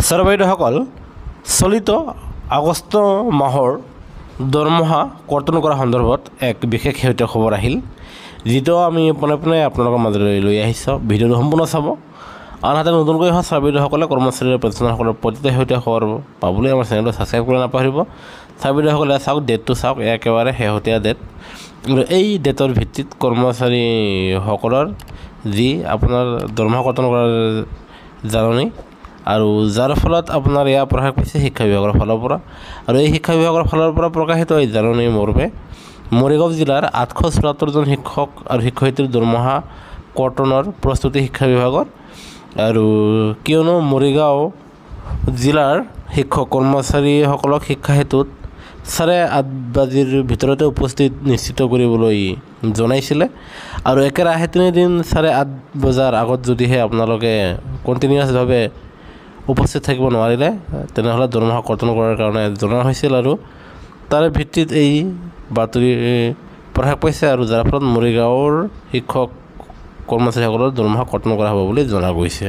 Sir বাইদেউসকল, চলিত আগষ্ট মাহৰ দৰমহা কৰ্তন কৰা সন্দৰ্ভত এক বিশেষ শেহতীয়া খবৰ আহিল, যিটো আমি পোনে পোনে আপোনালোকৰ মাজলৈ লৈ আহিছোঁ। ভিডিঅ'টো সম্পূৰ্ণ চাব। আনহাতে নতুনকৈ অহা ছাৰ বাইদেউসকলে কৰ্মচাৰী আৰু পেঞ্চনাৰসকলৰ প্ৰতিটো শেহতীয়া খবৰ পাবলৈ আমাৰ চেনেলটো ছাবস্ক্ৰাইব কৰি নাপাহৰিব। ছাৰ বাইদেউসকলে চাওক, ডেটটো চাওক, একেবাৰে শেহতীয়া ডেট। এই ডেটৰ ভিত্তিত কৰ্মচাৰীসকলৰ যি আপোনাৰ দৰমহা কৰ্তন কৰাৰ জাননী, আৰু যাৰ ফলত আপোনাৰ ইয়াৰ প্ৰকাশ পাইছে শিক্ষা বিভাগৰ ফালৰ পৰা। আৰু এই শিক্ষা বিভাগৰ ফালৰ পৰা প্ৰকাশিত এই জাননী মৰ্মে মৰিগাঁও জিলাৰ 874জন শিক্ষক আৰু শিক্ষয়িত্ৰীৰ দৰমহা কৰ্তনৰ প্ৰস্তুতি শিক্ষা বিভাগৰ। আৰু কিয়নো মৰিগাঁও জিলাৰ শিক্ষক কৰ্মচাৰীসকলক শিক্ষা হেতুত 8:30 বাজিৰ ভিতৰতে উপস্থিত নিশ্চিত কৰিবলৈ জনাইছিলে। আৰু একেৰাহে 3 দিন 8:30 বজাৰ আগত যদিহে আপোনালোকে কণ্টিনিউৱাছভাৱে উপস্থিত থাকিব নোৱাৰিলে, তেনেহ'লে দৰমহা কৰ্তন কৰাৰ কাৰণে জনোৱা হৈছিল। আৰু তাৰে ভিত্তিত এই বাতৰি প্ৰকাশ পাইছে, আৰু যাৰ ফলত মৰিগাঁৱৰ শিক্ষক কৰ্মচাৰীসকলৰ দৰমহা কৰ্তন কৰা হ'ব বুলি জনা গৈছে।